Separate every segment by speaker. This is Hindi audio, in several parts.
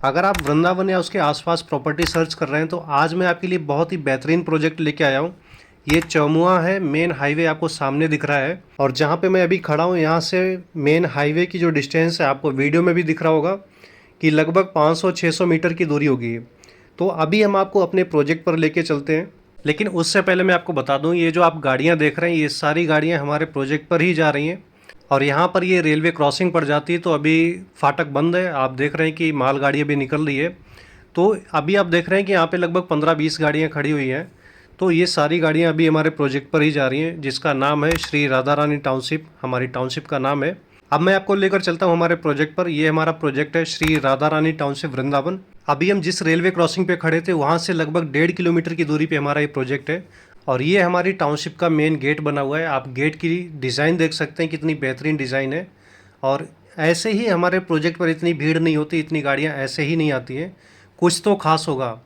Speaker 1: अगर आप वृंदावन या उसके आसपास प्रॉपर्टी सर्च कर रहे हैं तो आज मैं आपके लिए बहुत ही बेहतरीन प्रोजेक्ट लेके आया हूँ। ये चौमुआ है, मेन हाईवे आपको सामने दिख रहा है और जहाँ पे मैं अभी खड़ा हूँ यहाँ से मेन हाईवे की जो डिस्टेंस है आपको वीडियो में भी दिख रहा होगा कि लगभग 500-600 मीटर की दूरी होगी। तो अभी हम आपको अपने प्रोजेक्ट पर लेके चलते हैं, लेकिन उससे पहले मैं आपको बता दूँ, ये जो आप गाड़ियाँ देख रहे हैं ये सारी गाड़ियाँ हमारे प्रोजेक्ट पर ही जा रही हैं और यहाँ पर ये रेलवे क्रॉसिंग पड़ जाती है तो अभी फाटक बंद है। आप देख रहे हैं कि मालगाड़ी अभी निकल रही है। तो अभी आप देख रहे हैं कि यहाँ पे लगभग 15-20 गाड़ियाँ खड़ी हुई हैं। तो ये सारी गाड़ियाँ अभी हमारे प्रोजेक्ट पर ही जा रही हैं जिसका नाम है श्री राधा रानी टाउनशिप, हमारी टाउनशिप का नाम है। अब मैं आपको लेकर चलता हूँ हमारे प्रोजेक्ट पर। ये हमारा प्रोजेक्ट है श्री राधा रानी टाउनशिप वृंदावन। अभी हम जिस रेलवे क्रॉसिंग पे खड़े थे वहाँ से लगभग 1.5 किलोमीटर की दूरी पे हमारा ये प्रोजेक्ट है और ये हमारी टाउनशिप का मेन गेट बना हुआ है। आप गेट की डिज़ाइन देख सकते हैं, कितनी बेहतरीन डिज़ाइन है। और ऐसे ही हमारे प्रोजेक्ट पर इतनी भीड़ नहीं होती, इतनी गाड़ियाँ ऐसे ही नहीं आती हैं। कुछ तो खास होगा,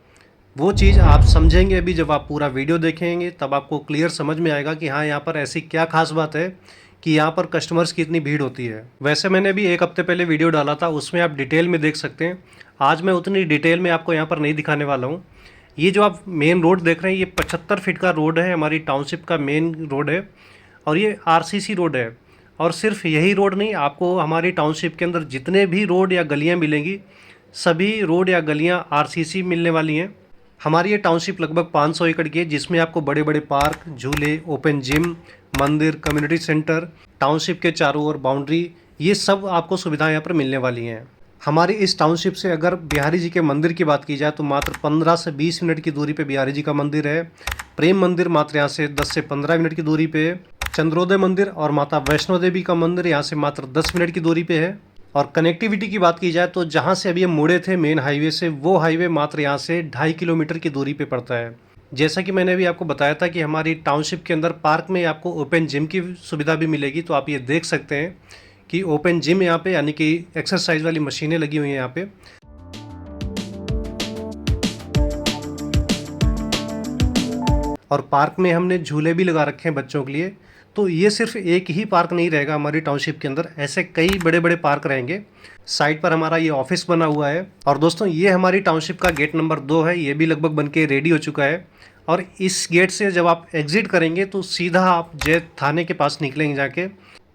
Speaker 1: वो चीज़ आप समझेंगे अभी जब आप पूरा वीडियो देखेंगे तब आपको क्लियर समझ में आएगा कि हाँ यहाँ पर ऐसी क्या खास बात है कि यहाँ पर कस्टमर्स की इतनी भीड़ होती है। वैसे मैंने भी एक हफ्ते पहले वीडियो डाला था, उसमें आप डिटेल में देख सकते हैं। आज मैं उतनी डिटेल में आपको यहाँ पर नहीं दिखाने वाला हूँ। ये जो आप मेन रोड देख रहे हैं ये 75 फीट का रोड है, हमारी टाउनशिप का मेन रोड है और ये आरसीसी रोड है। और सिर्फ यही रोड नहीं, आपको हमारी टाउनशिप के अंदर जितने भी रोड या गलियाँ मिलेंगी सभी रोड या गलियाँ आरसीसी मिलने वाली हैं। हमारी ये टाउनशिप लगभग 500 एकड़ की है जिसमें आपको बड़े बड़े पार्क, झूले, ओपन जिम, मंदिर, कम्युनिटी सेंटर, टाउनशिप के चारों ओर बाउंड्री, ये सब आपको सुविधाएं यहाँ पर मिलने वाली हैं। हमारी इस टाउनशिप से अगर बिहारी जी के मंदिर की बात की जाए तो मात्र 15 से 20 मिनट की दूरी पे बिहारी जी का मंदिर है। प्रेम मंदिर मात्र यहाँ से 10 से 15 मिनट की दूरी पे है। चंद्रोदय मंदिर और माता वैष्णो देवी का मंदिर यहाँ से मात्र 10 मिनट की दूरी पे है। और कनेक्टिविटी की बात की जाए तो जहाँ से अभी हम मुड़े थे मेन हाईवे से, वो हाईवे मात्र यहाँ से 2.5 किलोमीटर की दूरी पे पड़ता है। जैसा कि मैंने अभी आपको बताया था कि हमारी टाउनशिप के अंदर पार्क में आपको ओपन जिम की सुविधा भी मिलेगी। तो आप ये देख सकते हैं कि ओपन जिम यहाँ पे यानी कि एक्सरसाइज वाली मशीनें लगी हुई हैं यहाँ पे। और पार्क में हमने झूले भी लगा रखे हैं बच्चों के लिए। तो ये सिर्फ एक ही पार्क नहीं रहेगा हमारी टाउनशिप के अंदर, ऐसे कई बड़े बड़े पार्क रहेंगे। साइड पर हमारा ये ऑफिस बना हुआ है। और दोस्तों ये हमारी टाउनशिप का गेट नंबर 2 है, ये भी लगभग बन के रेडी हो चुका है। और इस गेट से जब आप एग्जिट करेंगे तो सीधा आप जय थाने के पास निकलेंगे जाके,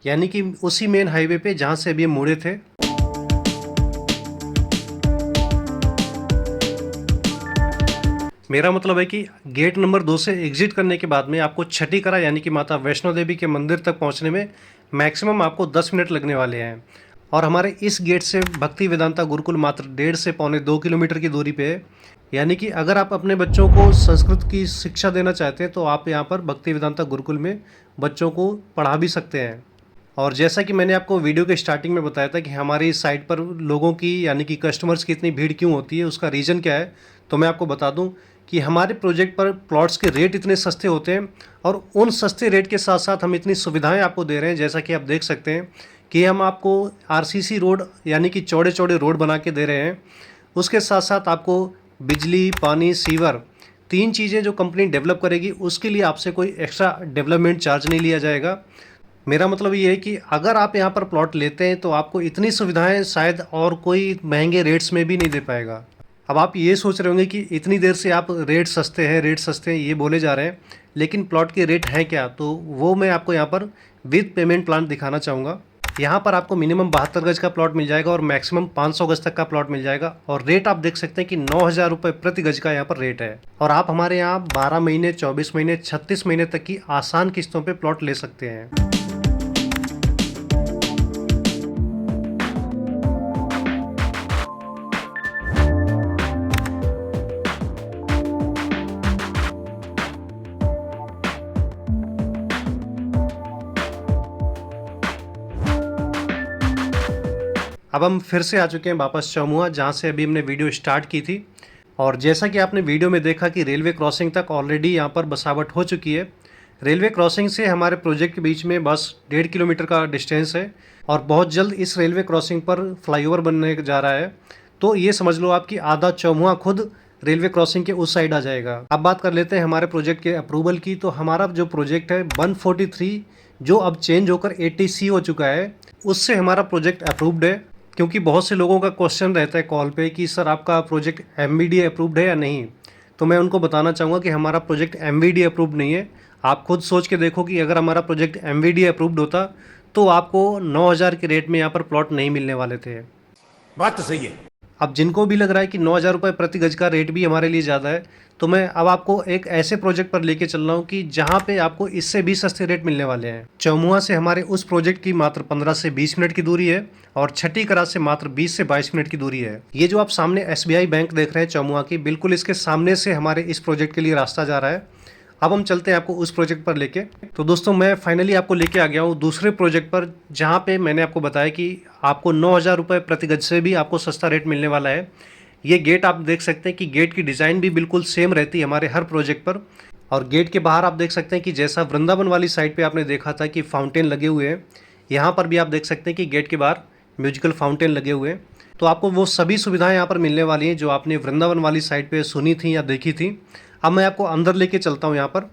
Speaker 1: यानी कि उसी मेन हाईवे पे जहाँ से अभी हम मुड़े थे। मेरा मतलब है कि गेट नंबर 2 से एग्जिट करने के बाद में आपको छठी करा यानी कि माता वैष्णो देवी के मंदिर तक पहुंचने में मैक्सिमम आपको 10 मिनट लगने वाले हैं। और हमारे इस गेट से भक्ति वेदांता गुरुकुल मात्र 1.5 से पौने 2 किलोमीटर की दूरी पे है। यानी कि अगर आप अपने बच्चों को संस्कृत की शिक्षा देना चाहते हैं तो आप यहाँ पर भक्ति वेदांता गुरुकुल में बच्चों को पढ़ा भी सकते हैं। और जैसा कि मैंने आपको वीडियो के स्टार्टिंग में बताया था कि हमारी साइट पर लोगों की यानी कि कस्टमर्स की इतनी भीड़ क्यों होती है, उसका रीज़न क्या है, तो मैं आपको बता दूं कि हमारे प्रोजेक्ट पर प्लॉट्स के रेट इतने सस्ते होते हैं और उन सस्ते रेट के साथ साथ हम इतनी सुविधाएं आपको दे रहे हैं। जैसा कि आप देख सकते हैं कि हम आपको आरसीसी रोड यानी कि चौड़े चौड़े रोड बना के दे रहे हैं। उसके साथ साथ आपको बिजली, पानी, सीवर, 3 चीज़ें जो कंपनी डेवलप करेगी उसके लिए आपसे कोई एक्स्ट्रा डेवलपमेंट चार्ज नहीं लिया जाएगा। मेरा मतलब ये है कि अगर आप यहाँ पर प्लॉट लेते हैं तो आपको इतनी सुविधाएं शायद और कोई महंगे रेट्स में भी नहीं दे पाएगा। अब आप ये सोच रहे होंगे कि इतनी देर से आप रेट सस्ते हैं ये बोले जा रहे हैं, लेकिन प्लॉट के रेट हैं क्या, तो वो मैं आपको यहाँ पर विद पेमेंट प्लान दिखाना चाहूँगा। यहाँ पर आपको मिनिमम 72 गज का प्लॉट मिल जाएगा और मैक्सिमम 500 गज तक का प्लॉट मिल जाएगा। और रेट आप देख सकते हैं कि 9,000 रुपये प्रति गज का यहाँ पर रेट है। और आप हमारे यहाँ 12 महीने, 24 महीने, 36 महीने तक की आसान किस्तों पर प्लॉट ले सकते हैं। अब हम फिर से आ चुके हैं वापस चौमुआ, जहाँ से अभी हमने वीडियो स्टार्ट की थी। और जैसा कि आपने वीडियो में देखा कि रेलवे क्रॉसिंग तक ऑलरेडी यहाँ पर बसावट हो चुकी है। रेलवे क्रॉसिंग से हमारे प्रोजेक्ट के बीच में बस 1.5 किलोमीटर का डिस्टेंस है और बहुत जल्द इस रेलवे क्रॉसिंग पर फ्लाईओवर बनने जा रहा है। तो ये समझ लो आपकी आधा चौमुआ खुद रेलवे क्रॉसिंग के उस साइड आ जाएगा। अब बात कर लेते हैं हमारे प्रोजेक्ट के अप्रूवल की। तो हमारा जो प्रोजेक्ट है 143 जो अब चेंज होकर 80C हो चुका है, उससे हमारा प्रोजेक्ट अप्रूव्ड है। क्योंकि बहुत से लोगों का क्वेश्चन रहता है कॉल पे कि सर आपका प्रोजेक्ट एमवीडी अप्रूव्ड है या नहीं। तो मैं उनको बताना चाहूँगा कि हमारा प्रोजेक्ट एमवीडी अप्रूव्ड नहीं है। आप खुद सोच के देखो कि अगर हमारा प्रोजेक्ट एमवीडी अप्रूव्ड होता तो आपको 9,000 के रेट में यहाँ पर प्लॉट नहीं मिलने वाले थे।
Speaker 2: बात तो सही है।
Speaker 1: अब जिनको भी लग रहा है कि 9,000 रुपये प्रति गज का रेट भी हमारे लिए ज़्यादा है, तो मैं अब आपको एक ऐसे प्रोजेक्ट पर लेके चल रहा हूँ कि जहाँ पे आपको इससे भी सस्ते रेट मिलने वाले हैं। चौमुआ से हमारे उस प्रोजेक्ट की मात्र 15 से 20 मिनट की दूरी है और छठी करार से मात्र 20 से 22 मिनट की दूरी है। ये जो आप सामने SBI बैंक देख रहे हैं चौमुआ की, बिल्कुल इसके सामने से हमारे इस प्रोजेक्ट के लिए रास्ता जा रहा है। अब हम चलते हैं आपको उस प्रोजेक्ट पर लेके। तो दोस्तों मैं फाइनली आपको लेके आ गया हूँ दूसरे प्रोजेक्ट पर, जहाँ पे मैंने आपको बताया कि आपको 9,000 रुपये प्रति गज से भी आपको सस्ता रेट मिलने वाला है। ये गेट आप देख सकते हैं कि गेट की डिज़ाइन भी बिल्कुल सेम रहती है हमारे हर प्रोजेक्ट पर। और गेट के बाहर आप देख सकते हैं कि जैसा वृंदावन वाली साइड पे आपने देखा था कि फाउंटेन लगे हुए हैं, यहाँ पर भी आप देख सकते हैं कि गेट के बाहर म्यूजिकल फाउंटेन लगे हुए हैं। तो आपको वो सभी सुविधाएं यहाँ पर मिलने वाली हैं जो आपने वृंदावन वाली साइड पे सुनी थी या देखी थी। अब मैं आपको अंदर लेके चलता हूँ यहाँ पर।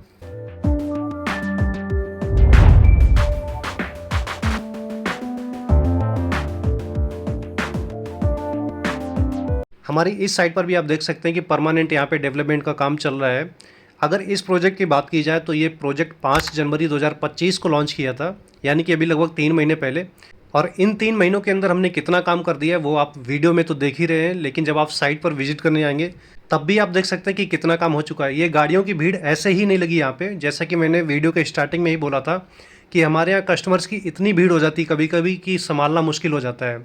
Speaker 1: हमारी इस साइड पर भी आप देख सकते हैं कि परमानेंट यहाँ पे डेवलपमेंट का काम चल रहा है। अगर इस प्रोजेक्ट की बात की जाए तो ये प्रोजेक्ट 5 जनवरी 2025 को लॉन्च किया था, यानी कि अभी लगभग 3 महीने पहले। और इन 3 महीनों के अंदर हमने कितना काम कर दिया है वो आप वीडियो में तो देख ही रहे हैं, लेकिन जब आप साइट पर विजिट करने आएंगे तब भी आप देख सकते हैं कि कितना काम हो चुका है। ये गाड़ियों की भीड़ ऐसे ही नहीं लगी यहाँ पे, जैसा कि मैंने वीडियो के स्टार्टिंग में ही बोला था कि हमारे यहाँ कस्टमर्स की इतनी भीड़ हो जाती कभी कभी कि संभालना मुश्किल हो जाता है।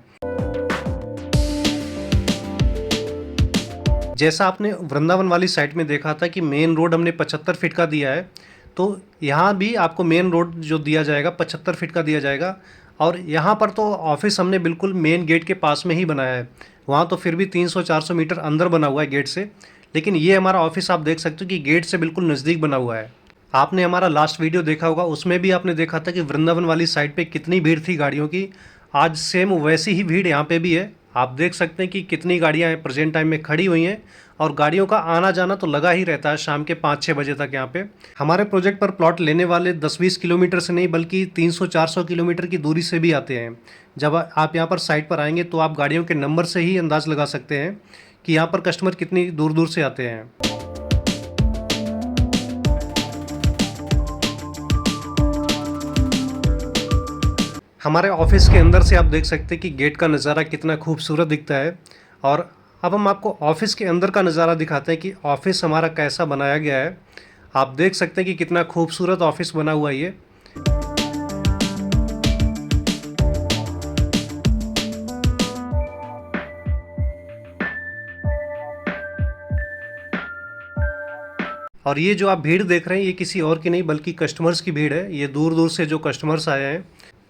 Speaker 1: जैसा आपने वृंदावन वाली साइड में देखा था कि मेन रोड हमने 75 फीट का दिया है, तो यहाँ भी आपको मेन रोड जो दिया जाएगा 75 फीट का दिया जाएगा। और यहाँ पर तो ऑफिस हमने बिल्कुल मेन गेट के पास में ही बनाया है, वहाँ तो फिर भी 300-400 मीटर अंदर बना हुआ है गेट से, लेकिन ये हमारा ऑफिस आप देख सकते हो कि गेट से बिल्कुल नज़दीक बना हुआ है। आपने हमारा लास्ट वीडियो देखा होगा, उसमें भी आपने देखा था कि वृंदावन वाली साइड पे कितनी भीड़ थी गाड़ियों की। आज सेम वैसी ही भीड़ यहाँ पे भी है। आप देख सकते हैं कि कितनी गाड़ियाँ प्रेजेंट टाइम में खड़ी हुई हैं और गाड़ियों का आना जाना तो लगा ही रहता है शाम के 5-6 बजे तक। यहाँ पे हमारे प्रोजेक्ट पर प्लॉट लेने वाले 10-20 किलोमीटर से नहीं बल्कि 300-400 किलोमीटर की दूरी से भी आते हैं। जब आप यहाँ पर साइट पर आएंगे तो आप गाड़ियों के नंबर से ही अंदाज़ लगा सकते हैं कि यहाँ पर कस्टमर कितनी दूर दूर से आते हैं। हमारे ऑफिस के अंदर से आप देख सकते हैं कि गेट का नज़ारा कितना खूबसूरत दिखता है। और अब हम आपको ऑफिस के अंदर का नज़ारा दिखाते हैं कि ऑफिस हमारा कैसा बनाया गया है। आप देख सकते हैं कि कितना खूबसूरत ऑफिस बना हुआ है ये। और ये जो आप भीड़ देख रहे हैं ये किसी और की नहीं बल्कि कस्टमर्स की भीड़ है। ये दूर दूर से जो कस्टमर्स आए हैं,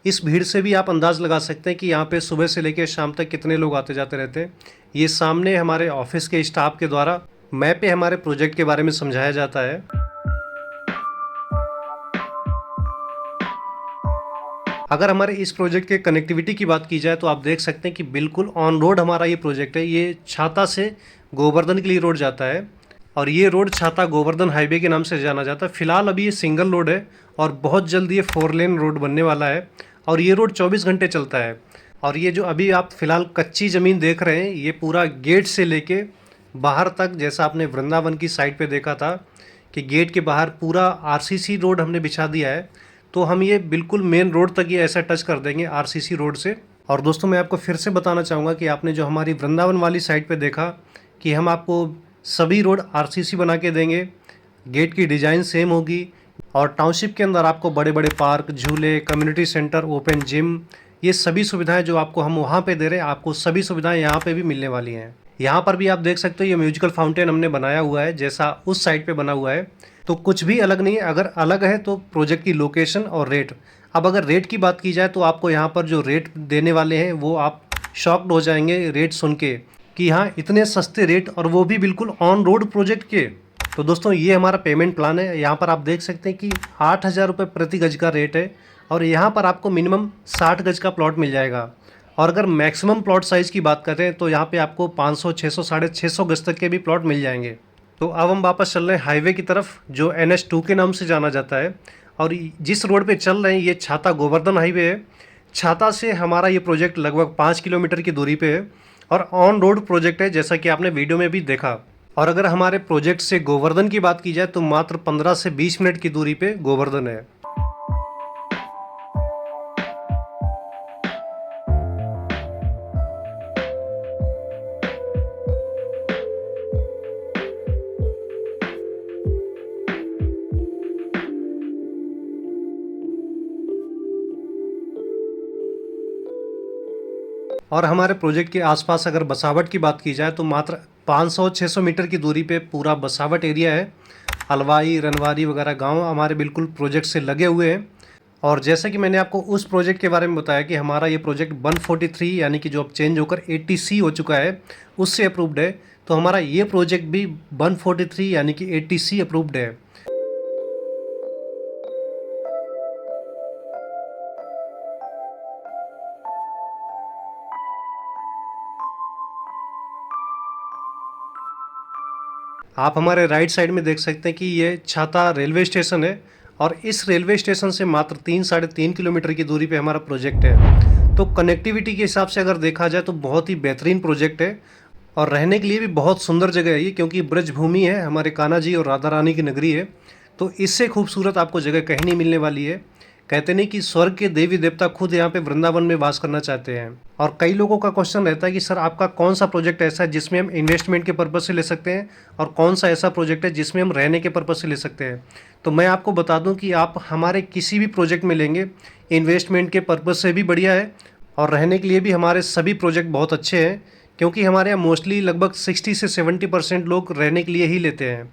Speaker 1: इस भीड़ से भी आप अंदाज़ लगा सकते हैं कि यहाँ पे सुबह से लेकर शाम तक कितने लोग आते जाते रहते हैं। ये सामने हमारे ऑफिस के स्टाफ के द्वारा मैप पे हमारे प्रोजेक्ट के बारे में समझाया जाता है। अगर हमारे इस प्रोजेक्ट के कनेक्टिविटी की बात की जाए तो आप देख सकते हैं कि बिल्कुल ऑन रोड हमारा ये प्रोजेक्ट है। ये छाता से गोवर्धन के लिए रोड जाता है और ये रोड छाता गोवर्धन हाईवे के नाम से जाना जाता है। फिलहाल अभी ये सिंगल रोड है और बहुत जल्दी ये 4 लेन रोड बनने वाला है और ये रोड 24 घंटे चलता है। और ये जो अभी आप फिलहाल कच्ची ज़मीन देख रहे हैं ये पूरा गेट से लेके बाहर तक, जैसा आपने वृंदावन की साइड पे देखा था कि गेट के बाहर पूरा RCC रोड हमने बिछा दिया है, तो हम ये बिल्कुल मेन रोड तक ये ऐसा टच कर देंगे RCC रोड से। और दोस्तों मैं आपको फिर से बताना चाहूँगा कि आपने जो हमारी वृंदावन वाली साइड पे देखा कि हम आपको सभी रोड RCC बना के देंगे, गेट की डिज़ाइन सेम होगी और टाउनशिप के अंदर आपको बड़े बड़े पार्क, झूले, कम्युनिटी सेंटर, ओपन जिम, ये सभी सुविधाएं जो आपको हम वहाँ पे दे रहे हैं, आपको सभी सुविधाएं यहाँ पे भी मिलने वाली हैं। यहाँ पर भी आप देख सकते हो ये म्यूजिकल फाउंटेन हमने बनाया हुआ है जैसा उस साइड पे बना हुआ है, तो कुछ भी अलग नहीं है। अगर अलग है तो प्रोजेक्ट की लोकेशन और रेट। अब अगर रेट की बात की जाए तो आपको यहाँ पर जो रेट देने वाले हैं वो आप शॉक्ड हो जाएंगे रेट सुन के कि हाँ इतने सस्ते रेट और वो भी बिल्कुल ऑन रोड प्रोजेक्ट के। तो दोस्तों ये हमारा पेमेंट प्लान है। यहाँ पर आप देख सकते हैं कि 8,000 रुपये प्रति गज का रेट है और यहाँ पर आपको मिनिमम 60 गज का प्लॉट मिल जाएगा। और अगर मैक्सिमम प्लॉट साइज़ की बात करें तो यहाँ पे आपको 500, 600, 650 गज तक के भी प्लॉट मिल जाएंगे। तो अब हम वापस चल रहे हैं हाईवे की तरफ जो NH2 के नाम से जाना जाता है। और जिस रोड पे चल रहे हैं ये छाता गोवर्धन हाईवे है। छाता से हमारा ये प्रोजेक्ट लगभग 5 किलोमीटर की दूरी पे है और ऑन रोड प्रोजेक्ट है, जैसा कि आपने वीडियो में भी देखा। और अगर हमारे प्रोजेक्ट से गोवर्धन की बात की जाए तो मात्र 15 से 20 मिनट की दूरी पे गोवर्धन है। और हमारे प्रोजेक्ट के आसपास अगर बसावट की बात की जाए तो मात्र 500-600 मीटर की दूरी पे पूरा बसावट एरिया है। हलवाई, रनवारी वगैरह गांव हमारे बिल्कुल प्रोजेक्ट से लगे हुए हैं। और जैसा कि मैंने आपको उस प्रोजेक्ट के बारे में बताया कि हमारा ये प्रोजेक्ट 143 यानी कि जो अब चेंज होकर 80C हो चुका है, उससे अप्रूव्ड है। तो हमारा ये प्रोजेक्ट भी 143 यानी कि 80C अप्रूव्ड है। आप हमारे राइट साइड में देख सकते हैं कि ये छाता रेलवे स्टेशन है और इस रेलवे स्टेशन से मात्र 3-3.5 किलोमीटर की दूरी पे हमारा प्रोजेक्ट है। तो कनेक्टिविटी के हिसाब से अगर देखा जाए तो बहुत ही बेहतरीन प्रोजेक्ट है और रहने के लिए भी बहुत सुंदर जगह है ये, क्योंकि ब्रजभूमि है, हमारे कान्हा जी और राधा रानी की नगरी है। तो इससे खूबसूरत आपको जगह कहीं नहीं मिलने वाली है। कहते नहीं कि स्वर्ग के देवी देवता खुद यहाँ पे वृंदावन में वास करना चाहते हैं। और कई लोगों का क्वेश्चन रहता है कि सर आपका कौन सा प्रोजेक्ट ऐसा है जिसमें हम इन्वेस्टमेंट के पर्पज़ से ले सकते हैं और कौन सा ऐसा प्रोजेक्ट है जिसमें हम रहने के पर्पज़ से ले सकते हैं। तो मैं आपको बता दूं कि आप हमारे किसी भी प्रोजेक्ट में लेंगे, इन्वेस्टमेंट के पर्पज़ से भी बढ़िया है और रहने के लिए भी हमारे सभी प्रोजेक्ट बहुत अच्छे हैं, क्योंकि हमारे यहाँ मोस्टली लगभग 60 से 70% लोग रहने के लिए ही लेते हैं।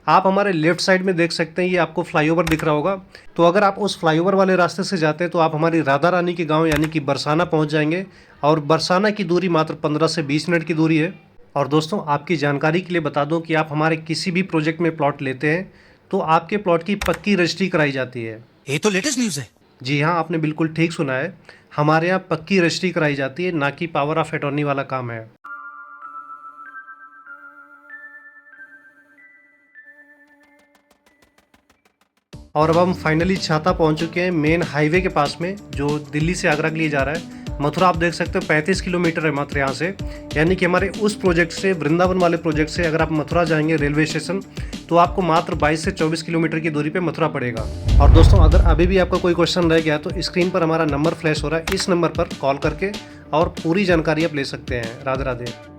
Speaker 1: आप हमारे लेफ्ट साइड में देख सकते हैं, ये आपको फ्लाईओवर दिख रहा होगा। तो अगर आप उस फ्लाईओवर वाले रास्ते से जाते हैं तो आप हमारी राधा रानी के गांव यानी कि बरसाना पहुंच जाएंगे और बरसाना की दूरी मात्र 15 से 20 मिनट की दूरी है। और दोस्तों, आपकी जानकारी के लिए बता दूं कि आप हमारे किसी भी प्रोजेक्ट में प्लॉट लेते हैं तो आपके प्लॉट की पक्की रजिस्ट्री कराई जाती है।
Speaker 2: ये तो लेटेस्ट न्यूज़ है।
Speaker 1: जी हाँ, आपने बिल्कुल ठीक सुना है, हमारे यहाँ पक्की रजिस्ट्री कराई जाती है, ना कि पावर ऑफ अटॉर्नी वाला काम है। और अब हम फाइनली छाता पहुंच चुके हैं मेन हाईवे के पास में, जो दिल्ली से आगरा के लिए जा रहा है। मथुरा आप देख सकते हो 35 किलोमीटर है मात्र यहाँ से, यानी कि हमारे उस प्रोजेक्ट से, वृंदावन वाले प्रोजेक्ट से अगर आप मथुरा जाएंगे रेलवे स्टेशन तो आपको मात्र 22 से 24 किलोमीटर की दूरी पे मथुरा पड़ेगा। और दोस्तों, अगर अभी भी आपका कोई क्वेश्चन रह गया तो स्क्रीन पर हमारा नंबर फ्लैश हो रहा है, इस नंबर पर कॉल करके और पूरी जानकारी आप ले सकते हैं। राधे राधे।